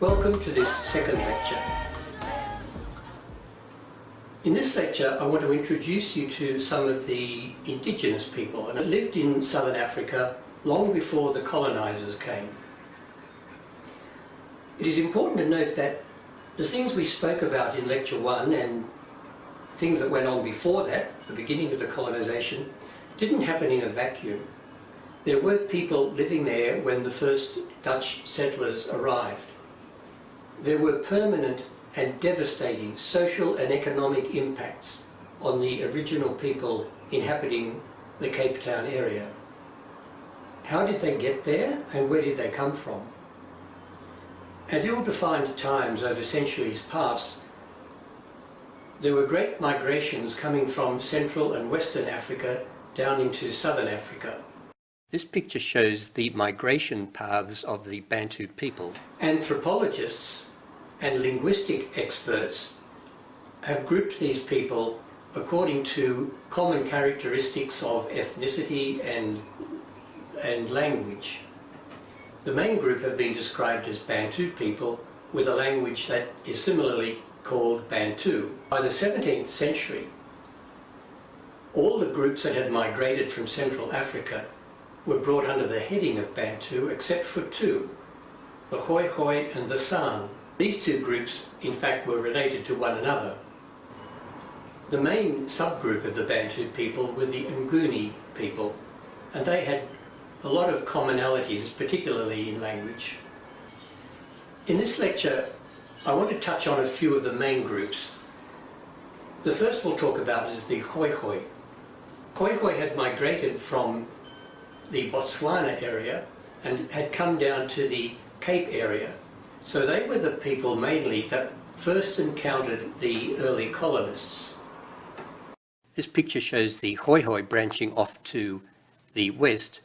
Welcome to this second lecture. In this lecture I want to introduce you to some of the indigenous people that lived in southern Africa long before the colonisers came. It is important to note that the things we spoke about in lecture 1 and things that went on before that, the beginning of the colonisation, didn't happen in a vacuum. There were people living there when the first Dutch settlers arrived. There were permanent and devastating social and economic impacts on the original people inhabiting the Cape Town area. How did they get there and where did they come from? At ill-defined times over centuries past, there were great migrations coming from Central and Western Africa down into Southern Africa. This picture shows the migration paths of the Bantu people. Anthropologists and linguistic experts have grouped these people according to common characteristics of ethnicity and language. The main group have been described as Bantu people with a language that is similarly called Bantu. By the 17th century, all the groups that had migrated from Central Africa were brought under the heading of Bantu except for two, the Khoi and the San. These two groups in fact were related to one another. The main subgroup of the Bantu people were the Nguni people, and they had a lot of commonalities, particularly in language. In this lecture I want to touch on a few of the main groups. The first we'll talk about is the Khoi. Khoi had migrated from the Botswana area and had come down to the Cape area. So they were the people mainly that first encountered the early colonists. This picture shows the Khoi branching off to the west.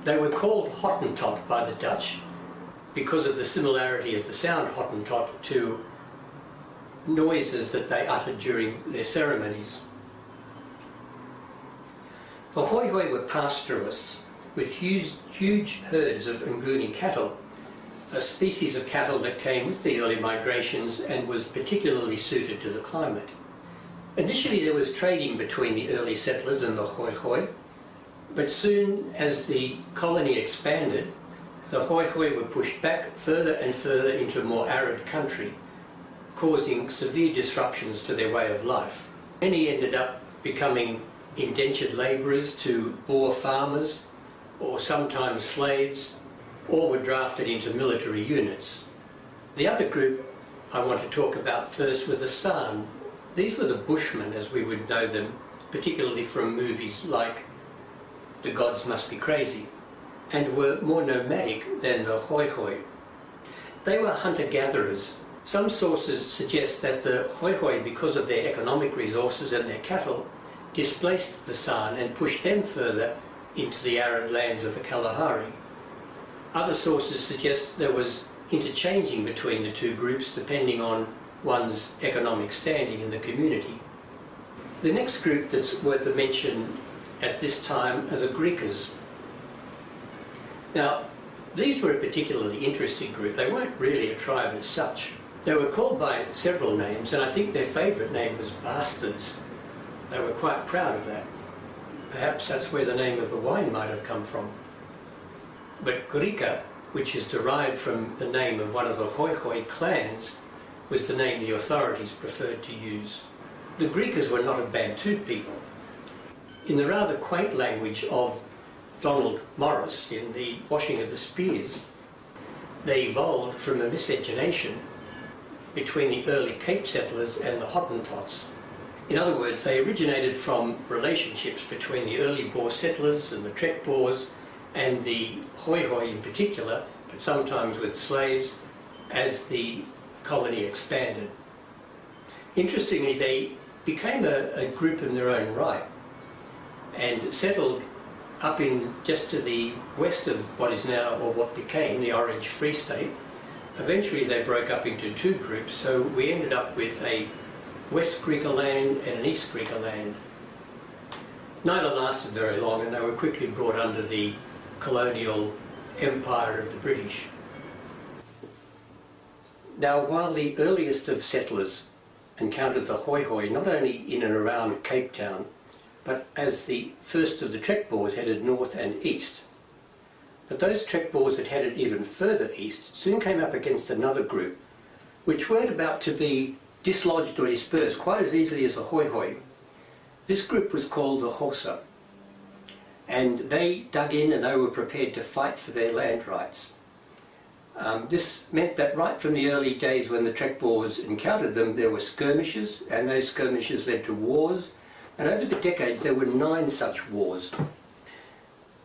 They were called Hottentot by the Dutch because of the similarity of the sound Hottentot to noises that they uttered during their ceremonies. The Khoi were pastoralists with huge herds of Nguni cattle, a species of cattle that came with the early migrations and was particularly suited to the climate. Initially there was trading between the early settlers and the Khoi, but soon as the colony expanded, the Khoi were pushed back further and further into more arid country, causing severe disruptions to their way of life. Many ended up becoming indentured labourers to Boer farmers, or sometimes slaves, or were drafted into military units. The other group I want to talk about first were the San. These were the Bushmen as we would know them, particularly from movies like The Gods Must Be Crazy, and were more nomadic than the Khoi. They were hunter-gatherers. Some sources suggest that the Khoi, because of their economic resources and their cattle, displaced the San and pushed them further into the arid lands of the Kalahari. Other sources suggest there was interchanging between the two groups depending on one's economic standing in the community. The next group that's worth a mention at this time are the Grikas. Now, these were a particularly interesting group. They weren't really a tribe as such. They were called by several names, and I think their favourite name was Bastards. They were quite proud of that. Perhaps that's where the name of the wine might have come from. But Grika, which is derived from the name of one of the Khoi clans, was the name the authorities preferred to use. The Grikas were not a Bantu people. In the rather quaint language of Donald Morris in The Washing of the Spears, they evolved from a miscegenation between the early Cape settlers and the Hottentots. In other words, they originated from relationships between the early Boer settlers and the Trek Boers and the Khoi in particular, but sometimes with slaves, as the colony expanded. Interestingly, they became a group in their own right and settled up in just to the west of what is now, or what became, the Orange Free State. Eventually they broke up into two groups, so we ended up with a West Griqua land and an East Griqua land. Neither lasted very long and they were quickly brought under the colonial empire of the British. Now, while the earliest of settlers encountered the hoi hoi not only in and around Cape Town, but as the first of the trek Boers headed north and east. But those trek Boers that headed even further east soon came up against another group, which weren't about to be dislodged or dispersed quite as easily as the hoi hoi. This group was called the Xhosa, and they dug in and they were prepared to fight for their land rights. This meant that right from the early days when the trek Boers encountered them, there were skirmishes, and those skirmishes led to wars, and over the decades there were 9 such wars.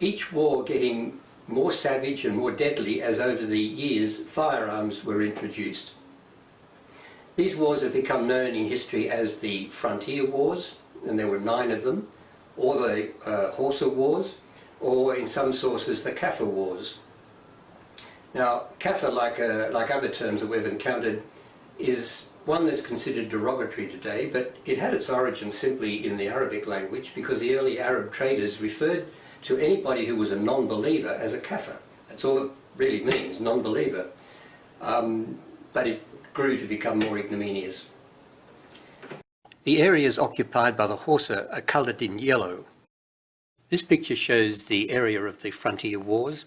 Each war getting more savage and more deadly as over the years firearms were introduced. These wars have become known in history as the Frontier Wars, and there were 9 of them, or the Xhosa Wars, or in some sources the Kaffir Wars. Now, Kaffir, like other terms that we've encountered, is one that's considered derogatory today, but it had its origin simply in the Arabic language because the early Arab traders referred to anybody who was a non-believer as a Kaffir. That's all it really means, non-believer. But it grew to become more ignominious. The areas occupied by the Xhosa are coloured in yellow. This picture shows the area of the Frontier Wars,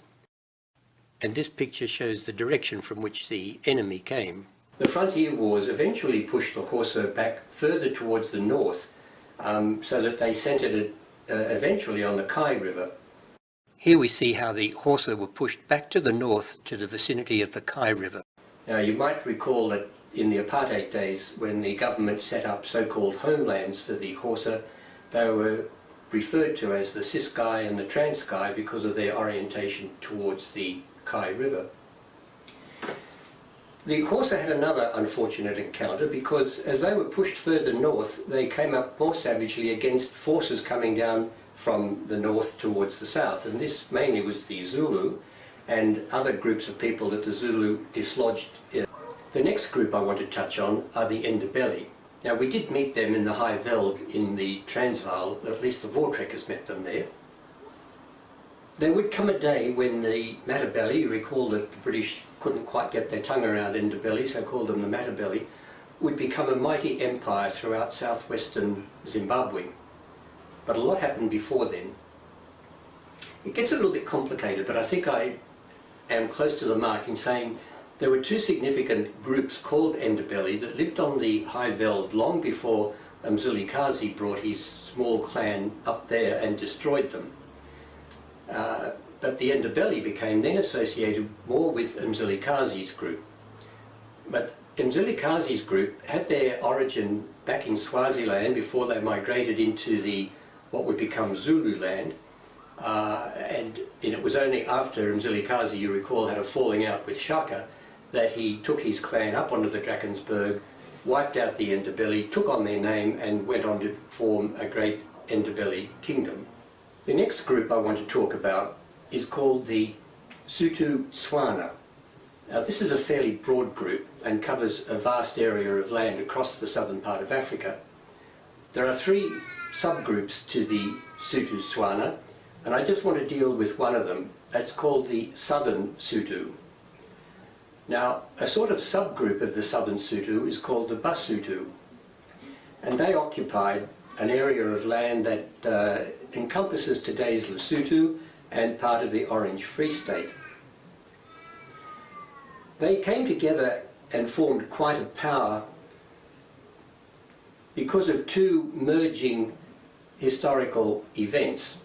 and this picture shows the direction from which the enemy came. The Frontier Wars eventually pushed the Xhosa back further towards the north, so that they centred it eventually on the Kai River. Here we see how the Xhosa were pushed back to the north to the vicinity of the Kai River. Now, you might recall that in the apartheid days, when the government set up so-called homelands for the Xhosa, they were referred to as the Ciskei and the Transkei because of their orientation towards the Kai River. The Xhosa had another unfortunate encounter because as they were pushed further north, they came up more savagely against forces coming down from the north towards the south, and this mainly was the Zulu and other groups of people that the Zulu dislodged. The next group I want to touch on are the Ndebele. Now, we did meet them in the High Veld in the Transvaal, at least the Voortrekkers met them there. There would come a day when the Matabele, you recall that the British couldn't quite get their tongue around Ndebele, so called them the Matabele, would become a mighty empire throughout southwestern Zimbabwe. But a lot happened before then. It gets a little bit complicated, but I think I am close to the mark in saying there were 2 significant groups called Ndebele that lived on the High Veld long before Mzilikazi brought his small clan up there and destroyed them. But the Ndebele became then associated more with Mzilikazi's group. But Mzilikazi's group had their origin back in Swaziland before they migrated into what would become Zulu Land. And it was only after Mzilikazi, you recall, had a falling out with Shaka that he took his clan up onto the Drakensberg, wiped out the Ndebele, took on their name and went on to form a great Ndebele kingdom. The next group I want to talk about is called the Sotho Tswana. Now, this is a fairly broad group and covers a vast area of land across the southern part of Africa. There are 3 subgroups to the Sotho Tswana, and I just want to deal with one of them. That's called the Southern Sotho. Now, a sort of subgroup of the Southern Sotho is called the Basotho, and they occupied an area of land that encompasses today's Lesotho and part of the Orange Free State. They came together and formed quite a power because of 2 merging historical events.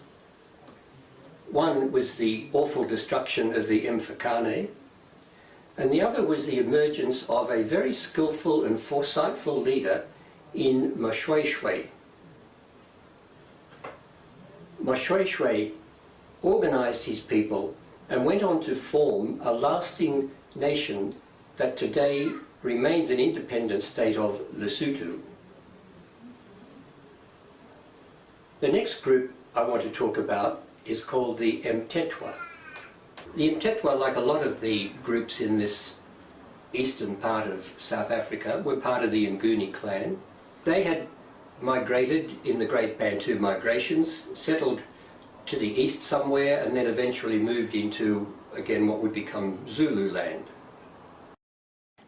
One was the awful destruction of the Mfecane, and the other was the emergence of a very skillful and foresightful leader in Mashweshwe. Mashweshwe organised his people and went on to form a lasting nation that today remains an independent state of Lesotho. The next group I want to talk about is called the Mtetwa. The Mtetwa, like a lot of the groups in this eastern part of South Africa, were part of the Nguni clan. They had migrated in the Great Bantu migrations, settled to the east somewhere, and then eventually moved into, again, what would become Zulu Land.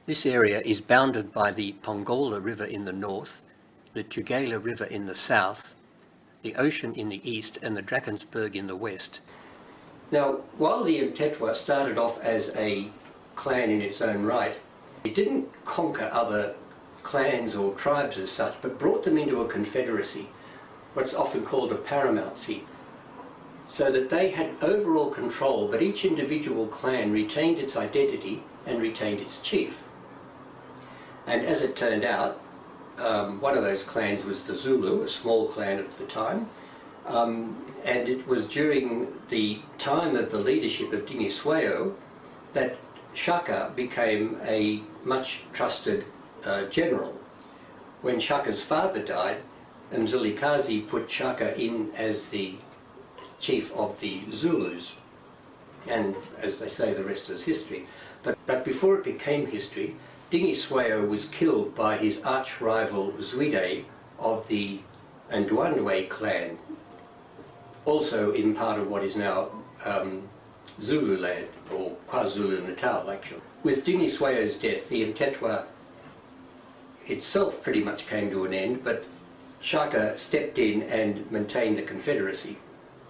This area is bounded by the Pongola River in the north, the Tugela River in the south, the ocean in the east, and the Drakensberg in the west. Now, while the Mtetwa started off as a clan in its own right, it didn't conquer other clans or tribes as such, but brought them into a confederacy, what's often called a paramountcy, so that they had overall control, but each individual clan retained its identity and retained its chief. And as it turned out, one of those clans was the Zulu, a small clan at the time, and it was during the time of the leadership of Dingiswayo that Shaka became a much trusted general. When Shaka's father died, Mzilikazi put Shaka in as the chief of the Zulus, and as they say, the rest is history. But before it became history, Dingiswayo was killed by his arch-rival Zwide of the Ndwandwe clan, also in part of what is now Zulu Land, or KwaZulu-Natal actually. With Dingiswayo's death, the Mtetwa itself pretty much came to an end, but Shaka stepped in and maintained the confederacy.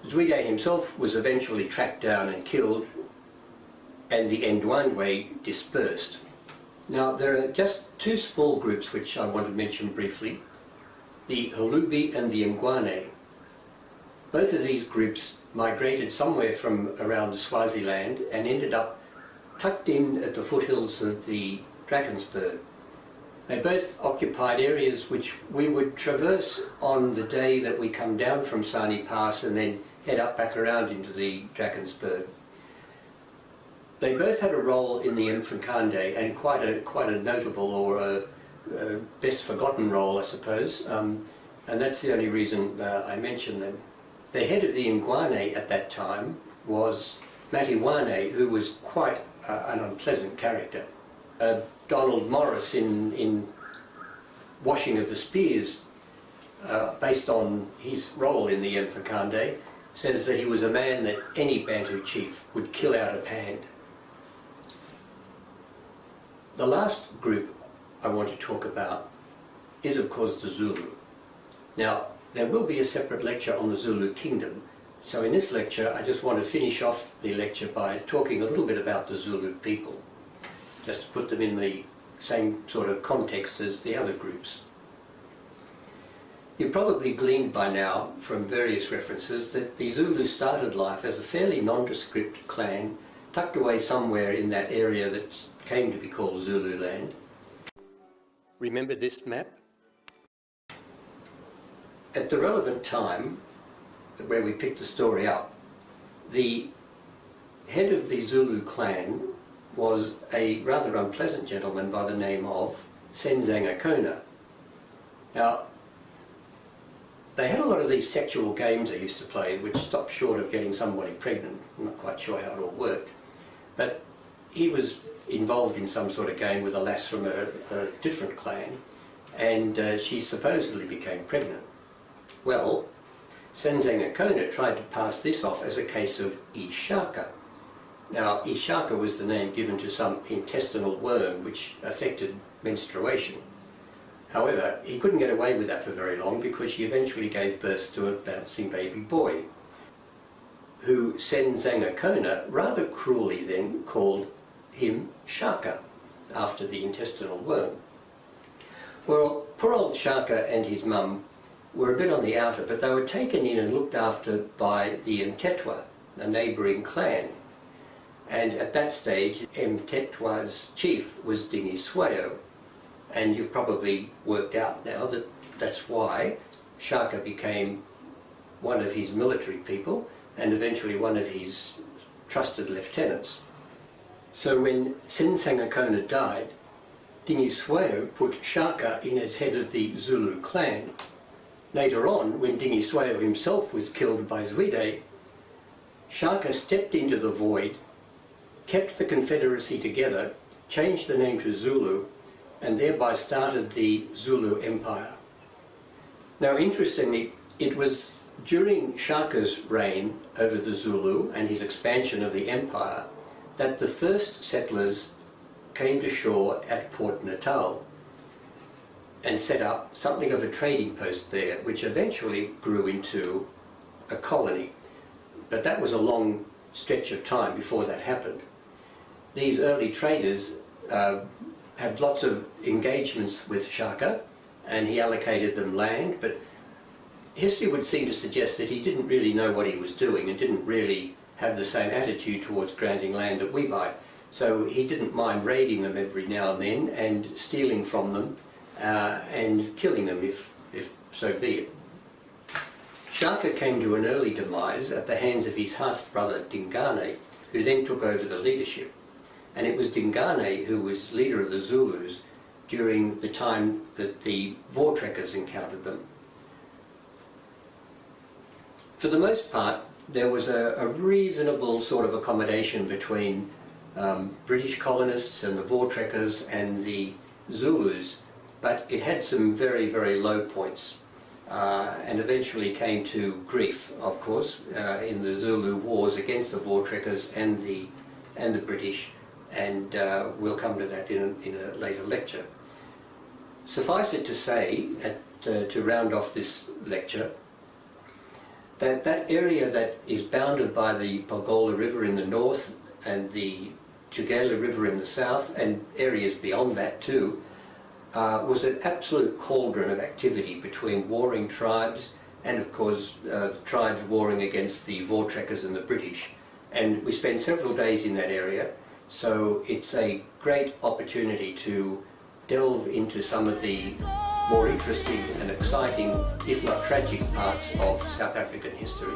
Zwide himself was eventually tracked down and killed, and the Ndwandwe dispersed. Now, there are just two small groups which I want to mention briefly, the Hulubi and the Ngwane. Both of these groups migrated somewhere from around Swaziland and ended up tucked in at the foothills of the Drakensberg. They both occupied areas which we would traverse on the day that we come down from Sani Pass and then head up back around into the Drakensberg. They both had a role in the Mfukande, and quite a notable or a best forgotten role, I suppose, and that's the only reason I mention them. The head of the Ngwane at that time was Matiwane, who was quite an unpleasant character. Donald Morris in Washing of the Spears, based on his role in the Mfukande, says that he was a man that any Bantu chief would kill out of hand. The last group I want to talk about is, of course, the Zulu. Now, there will be a separate lecture on the Zulu kingdom, so in this lecture I just want to finish off the lecture by talking a little bit about the Zulu people, just to put them in the same sort of context as the other groups. You've probably gleaned by now from various references that the Zulu started life as a fairly nondescript clan tucked away somewhere in that area that came to be called Zulu Land. Remember this map? At the relevant time, where we picked the story up, the head of the Zulu clan was a rather unpleasant gentleman by the name of Senzangakona. Now, they had a lot of these sexual games they used to play which stopped short of getting somebody pregnant. I'm not quite sure how it all worked. But he was involved in some sort of game with a lass from a different clan, and she supposedly became pregnant. Well, Senzangakona tried to pass this off as a case of Ishaka. Now, Ishaka was the name given to some intestinal worm which affected menstruation. However, he couldn't get away with that for very long because she eventually gave birth to a bouncing baby boy, who Senzangakona rather cruelly then called him Shaka, after the intestinal worm. Well, poor old Shaka and his mum were a bit on the outer, but they were taken in and looked after by the Mtetwa, a neighbouring clan. And at that stage, Mtetwa's chief was Dingiswayo. And you've probably worked out now that that's why Shaka became one of his military people and eventually one of his trusted lieutenants. So when Senzangakona died, Dingiswayo put Shaka in as head of the Zulu clan. Later on, when Dingiswayo himself was killed by Zwide, Shaka stepped into the void, kept the confederacy together, changed the name to Zulu, and thereby started the Zulu Empire. Now, interestingly, it was during Shaka's reign over the Zulu and his expansion of the empire that the first settlers came to shore at Port Natal and set up something of a trading post there, which eventually grew into a colony. But that was a long stretch of time before that happened. These early traders had lots of engagements with Shaka, and he allocated them land, but history would seem to suggest that he didn't really know what he was doing and didn't really have the same attitude towards granting land that we might. So he didn't mind raiding them every now and then and stealing from them and killing them if so be it. Shaka came to an early demise at the hands of his half-brother Dingane, who then took over the leadership. And it was Dingane who was leader of the Zulus during the time that the Voortrekkers encountered them. For the most part, there was a reasonable sort of accommodation between British colonists and the Voortrekkers and the Zulus, but it had some very, very low points and eventually came to grief, of course, in the Zulu wars against the Voortrekkers and the British, and we'll come to that in a later lecture. Suffice it to say, to round off this lecture, that area that is bounded by the Palgola River in the north and the Tugela River in the south, and areas beyond that too, was an absolute cauldron of activity between warring tribes and, of course, tribes warring against the Voortrekkers and the British. And we spent several days in that area, so it's a great opportunity to delve into some of the more interesting and exciting, if not tragic, parts of South African history.